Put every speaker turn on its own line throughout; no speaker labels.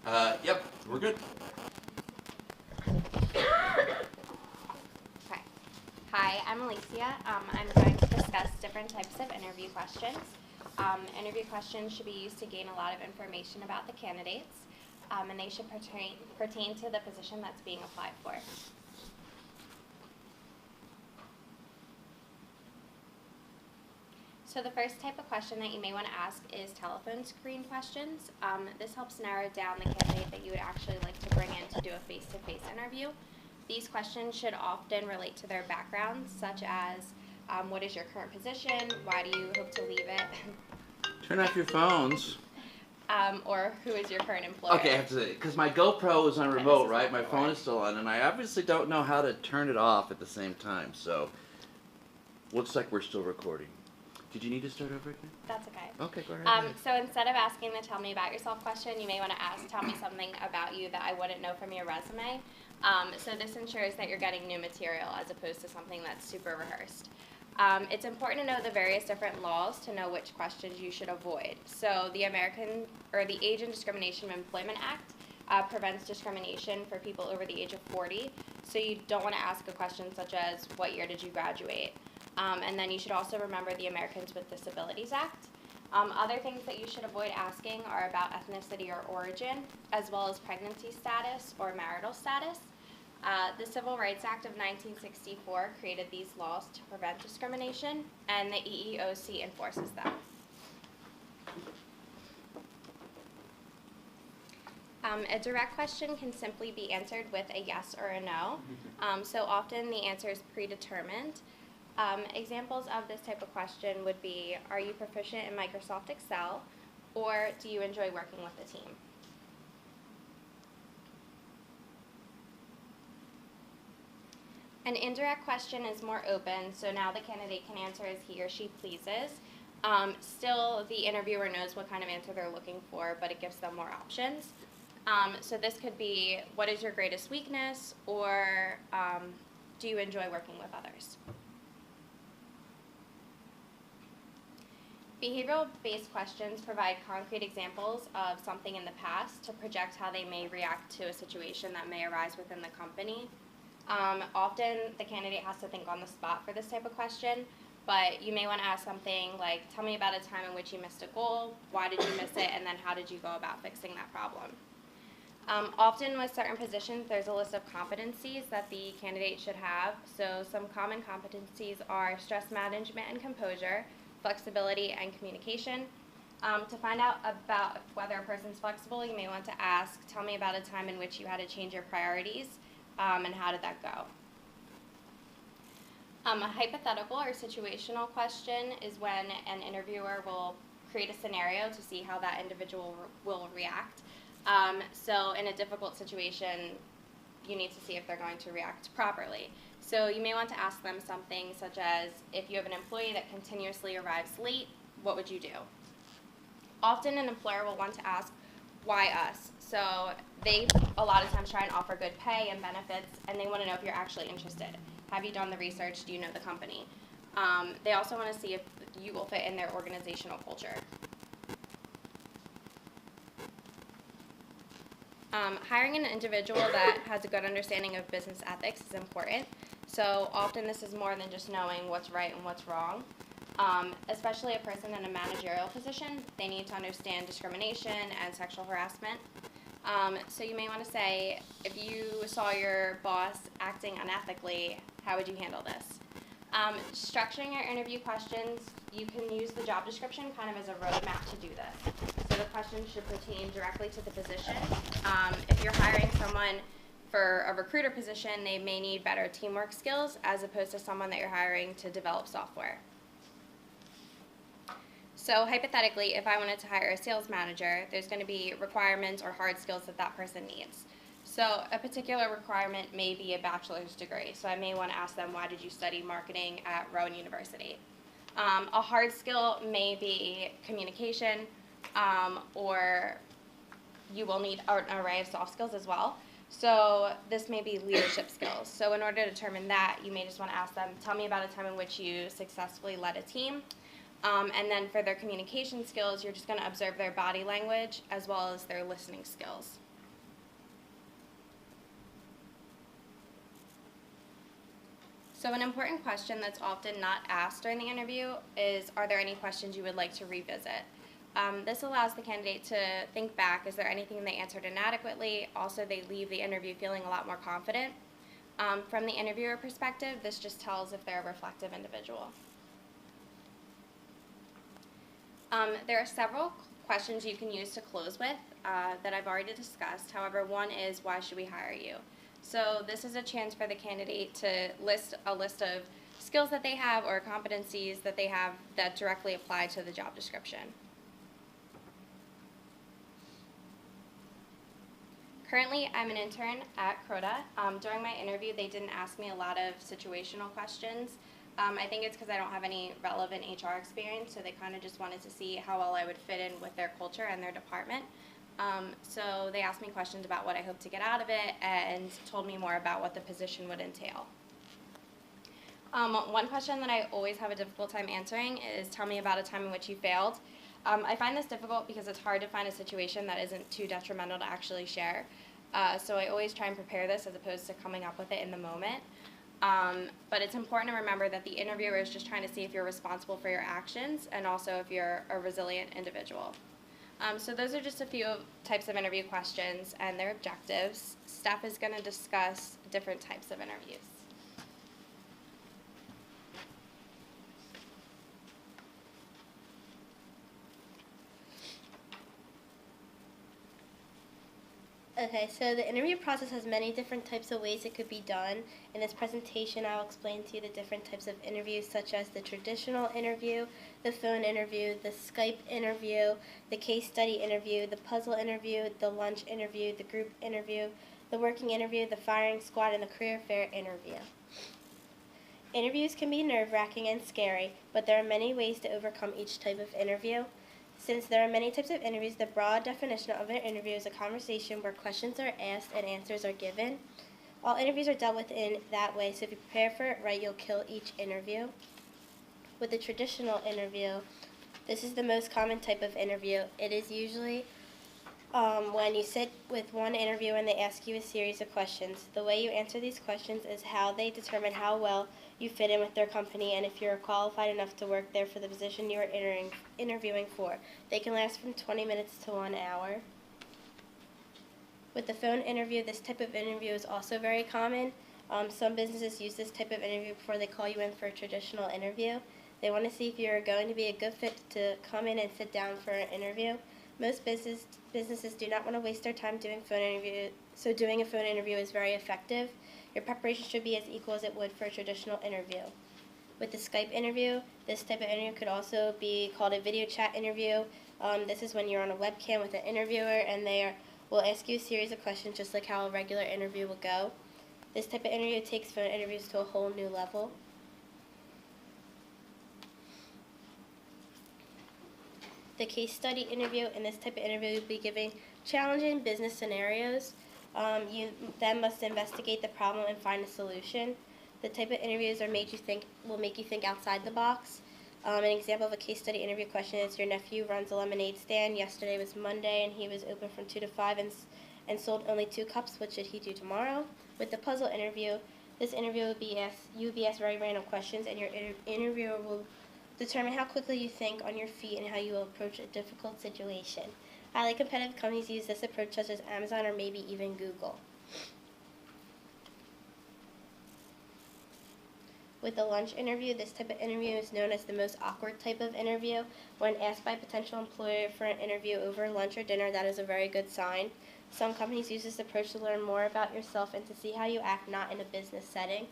Yep, we're good.
Okay. Hi, I'm Alicia. I'm going to discuss different types of interview questions. Interview questions should be used to gain a lot of information about the candidates, and they should pertain to the position that's being applied for. So the first type of question that you may want to ask is telephone screen questions. This helps narrow down the candidate that you would actually like to bring in to do a face-to-face interview. These questions should often relate to their backgrounds, such as what is your current position, why do you hope to leave it,
Turn off your phones.
Or who is your current employer.
Okay, I have to say, because my GoPro is on remote, right? My phone is still on, and I obviously don't know how to turn it off at the same time, so looks like we're still recording. Did you need to start over again?
That's okay.
Okay, go ahead.
So instead of asking the tell me about yourself question, you may want to ask tell me something about you that I wouldn't know from your resume. So this ensures that you're getting new material as opposed to something that's super rehearsed. It's important to know the various different laws to know which questions you should avoid. So the the Age and Discrimination of Employment Act prevents discrimination for people over the age of 40. So you don't want to ask a question such as what year did you graduate? And then you should also remember the Americans with Disabilities Act. Other things that you should avoid asking are about ethnicity or origin, as well as pregnancy status or marital status. The Civil Rights Act of 1964 created these laws to prevent discrimination, and the EEOC enforces them. A direct question can simply be answered with a yes or a no. So often the answer is predetermined. Examples of this type of question would be, are you proficient in Microsoft Excel, or do you enjoy working with a team? An indirect question is more open, so now the candidate can answer as he or she pleases. Still, the interviewer knows what kind of answer they're looking for, but it gives them more options. So this could be, what is your greatest weakness, or do you enjoy working with others? Behavioral-based questions provide concrete examples of something in the past to project how they may react to a situation that may arise within the company. Often the candidate has to think on the spot for this type of question, but you may want to ask something like, tell me about a time in which you missed a goal, why did you miss it, and then how did you go about fixing that problem? Often with certain positions, there's a list of competencies that the candidate should have. So some common competencies are stress management and composure, flexibility, and communication. To find out about whether a person's flexible, you may want to ask, tell me about a time in which you had to change your priorities, and how did that go? A hypothetical or situational question is when an interviewer will create a scenario to see how that individual will react. So in a difficult situation, you need to see if they're going to react properly. So you may want to ask them something such as, if you have an employee that continuously arrives late, what would you do? Often an employer will want to ask, why us? So they a lot of times try and offer good pay and benefits, and they want to know if you're actually interested. Have you done the research? Do you know the company? They also want to see if you will fit in their organizational culture. Hiring an individual that has a good understanding of business ethics is important. So often this is more than just knowing what's right and what's wrong. Especially a person in a managerial position, they need to understand discrimination and sexual harassment. So you may want to say, if you saw your boss acting unethically, how would you handle this? Structuring your interview questions, you can use the job description kind of as a roadmap to do this. So the questions should pertain directly to the position. If you're hiring someone for a recruiter position, they may need better teamwork skills as opposed to someone that you're hiring to develop software. So hypothetically, if I wanted to hire a sales manager, there's going to be requirements or hard skills that that person needs. So a particular requirement may be a bachelor's degree. So I may want to ask them, why did you study marketing at Rowan University? A hard skill may be communication, or you will need an array of soft skills as well. So this may be leadership skills. So in order to determine that, you may just want to ask them, tell me about a time in which you successfully led a team. And then for their communication skills, you're just going to observe their body language as well as their listening skills. So an important question that's often not asked during the interview is, are there any questions you would like to revisit? This allows the candidate to think back, is there anything they answered inadequately? Also, they leave the interview feeling a lot more confident. From the interviewer perspective, this just tells if they're a reflective individual. There are several questions you can use to close with that I've already discussed. However, one is, why should we hire you? So this is a chance for the candidate to list a list of skills that they have or competencies that they have that directly apply to the job description. Currently, I'm an intern at Croda. During my interview, they didn't ask me a lot of situational questions. I think it's because I don't have any relevant HR experience, so they kind of just wanted to see how well I would fit in with their culture and their department. So they asked me questions about what I hope to get out of it and told me more about what the position would entail. One question that I always have a difficult time answering is, tell me about a time in which you failed. I find this difficult because it's hard to find a situation that isn't too detrimental to actually share. So I always try and prepare this as opposed to coming up with it in the moment. But it's important to remember that the interviewer is just trying to see if you're responsible for your actions and also if you're a resilient individual. So those are just a few types of interview questions and their objectives. Steph is going to discuss different types of interviews.
Okay, so the interview process has many different types of ways it could be done. In this presentation, I'll explain to you the different types of interviews, such as the traditional interview, the phone interview, the Skype interview, the case study interview, the puzzle interview, the lunch interview, the group interview, the working interview, the firing squad, and the career fair interview. Interviews can be nerve-wracking and scary, but there are many ways to overcome each type of interview. Since there are many types of interviews, the broad definition of an interview is a conversation where questions are asked and answers are given. All interviews are dealt with in that way, so if you prepare for it right, you'll kill each interview. With the traditional interview, this is the most common type of interview. It is usually when you sit with one interviewer and they ask you a series of questions. The way you answer these questions is how they determine how well you fit in with their company and if you're qualified enough to work there for the position you are interviewing for. They can last from 20 minutes to 1 hour. With the phone interview, this type of interview is also very common. Some businesses use this type of interview before they call you in for a traditional interview. They want to see if you're going to be a good fit to come in and sit down for an interview. Most businesses do not want to waste their time doing phone interviews, so doing a phone interview is very effective. Your preparation should be as equal as it would for a traditional interview. With the Skype interview, this type of interview could also be called a video chat interview. This is when you're on a webcam with an interviewer and they will ask you a series of questions just like how a regular interview will go. This type of interview takes phone interviews to a whole new level. The case study interview. In this type of interview, you'll be giving challenging business scenarios. You then must investigate the problem and find a solution. The type of interviews will make you think outside the box. An example of a case study interview question is, your nephew runs a lemonade stand. Yesterday was Monday and he was open from 2 to 5 and sold only 2 cups. What should he do tomorrow? With the puzzle interview, this interview you will be asked very random questions and your interviewer will determine how quickly you think on your feet and how you will approach a difficult situation. Highly competitive companies use this approach, such as Amazon or maybe even Google. With the lunch interview, this type of interview is known as the most awkward type of interview. When asked by a potential employer for an interview over lunch or dinner, that is a very good sign. Some companies use this approach to learn more about yourself and to see how you act not in a business setting.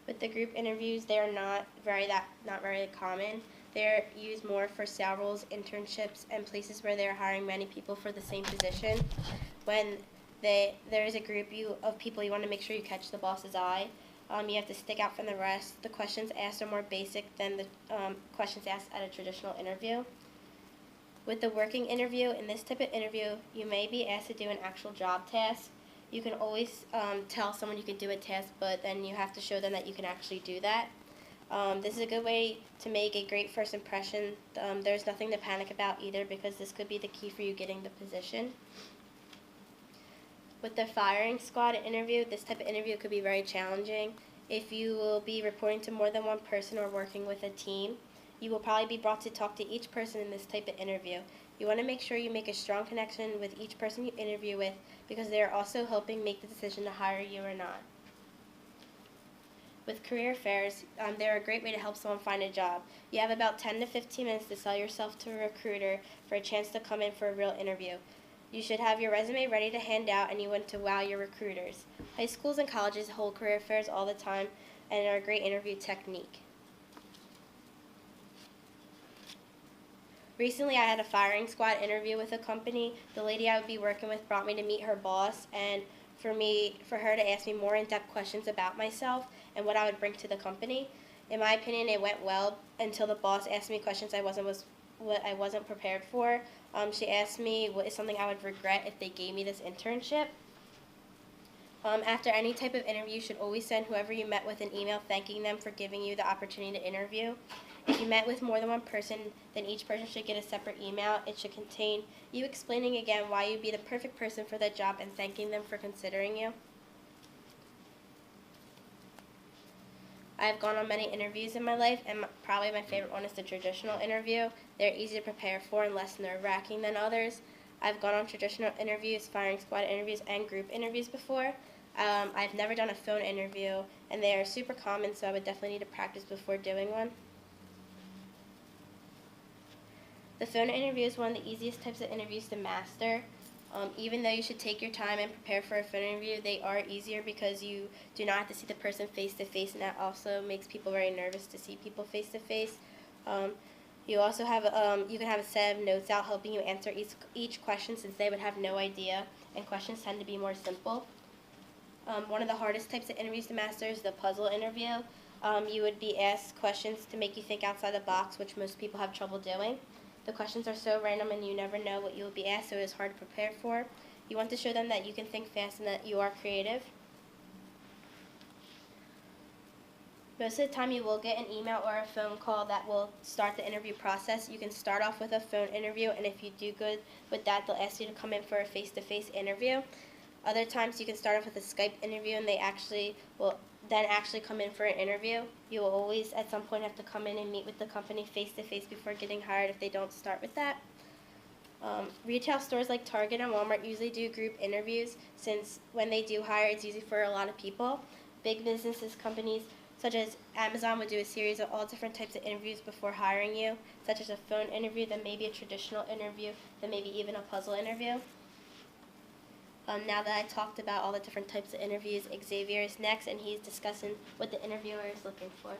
With the group interviews, they are not very common. They're used more for sales, internships, and places where they are hiring many people for the same position. When there is a group of people, you want to make sure you catch the boss's eye. You have to stick out from the rest. The questions asked are more basic than the questions asked at a traditional interview. With the working interview, in this type of interview, you may be asked to do an actual job task. You can always tell someone you can do a task, but then you have to show them that you can actually do that. This is a good way to make a great first impression. There's nothing to panic about either, because this could be the key for you getting the position. With the firing squad interview, this type of interview could be very challenging. If you will be reporting to more than one person or working with a team, you will probably be brought to talk to each person in this type of interview. You want to make sure you make a strong connection with each person you interview with because they are also helping make the decision to hire you or not. With career fairs, they're a great way to help someone find a job. You have about 10 to 15 minutes to sell yourself to a recruiter for a chance to come in for a real interview. You should have your resume ready to hand out, and you want to wow your recruiters. High schools and colleges hold career fairs all the time and are a great interview technique. Recently, I had a firing squad interview with a company. The lady I would be working with brought me to meet her boss, and for her to ask me more in-depth questions about myself and what I would bring to the company. In my opinion, it went well until the boss asked me questions I wasn't prepared for. She asked me what is something I would regret if they gave me this internship. After any type of interview, you should always send whoever you met with an email thanking them for giving you the opportunity to interview. If you met with more than one person, then each person should get a separate email. It should contain you explaining again why you'd be the perfect person for that job and thanking them for considering you. I've gone on many interviews in my life, and probably my favorite one is the traditional interview. They're easy to prepare for and less nerve-wracking than others. I've gone on traditional interviews, firing squad interviews, and group interviews before. I've never done a phone interview, and they are super common, so I would definitely need to practice before doing one. The phone interview is one of the easiest types of interviews to master. Even though you should take your time and prepare for a phone interview, they are easier because you do not have to see the person face to face, and that also makes people very nervous to see people face to face. You also have you can have a set of notes out helping you answer each question since they would have no idea, and questions tend to be more simple. One of the hardest types of interviews to master is the puzzle interview. You would be asked questions to make you think outside the box, which most people have trouble doing. The questions are so random and you never know what you will be asked, so it is hard to prepare for. You want to show them that you can think fast and that you are creative. Most of the time you will get an email or a phone call that will start the interview process. You can start off with a phone interview, and if you do good with that, they'll ask you to come in for a face-to-face interview. Other times you can start off with a Skype interview, and they will then come in for an interview. You will always at some point have to come in and meet with the company face-to-face before getting hired if they don't start with that. Retail stores like Target and Walmart usually do group interviews, since when they do hire, it's usually for a lot of people. Big businesses, companies such as Amazon would do a series of all different types of interviews before hiring you, such as a phone interview, then maybe a traditional interview, then maybe even a puzzle interview. Now that I talked about all the different types of interviews, Xavier is next, and he's discussing what the interviewer is looking for.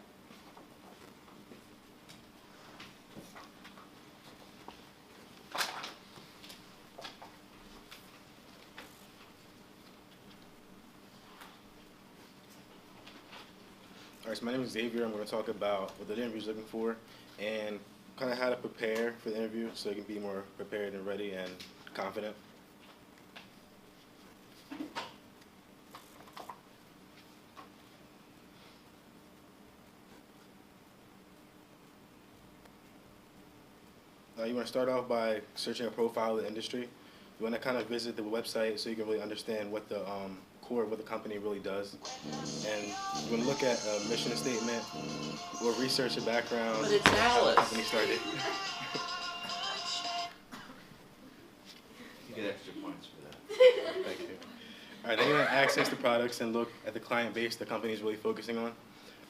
All right, so my name is Xavier. I'm going to talk about what the interview is looking for and kind of how to prepare for the interview so you can be more prepared and ready and confident. You want to start off by searching a profile of the industry. You want to kind of visit the website so you can really understand what the core of what the company really does. And you want to look at a mission statement or research the background
But it's
of how the
Alice.
company started.
You get extra points for that.
Thank you. All right, then you want to access the products and look at the client base the company is really focusing on.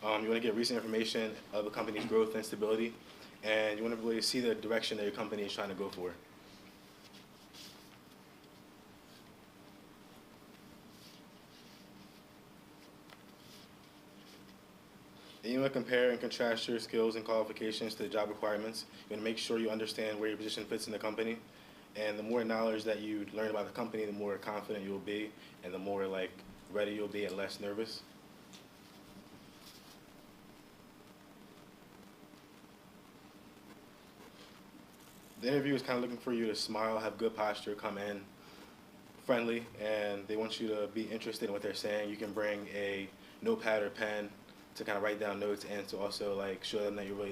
You want to get recent information of the company's growth and stability, and you want to really see the direction that your company is trying to go for. Then you want to compare and contrast your skills and qualifications to the job requirements. You want to make sure you understand where your position fits in the company. And the more knowledge that you learn about the company, the more confident you'll be, and the more ready you'll be and less nervous. The interview is kind of looking for you to smile, have good posture, come in friendly, and they want you to be interested in what they're saying. You can bring a notepad or pen to kind of write down notes and to also show them that you're really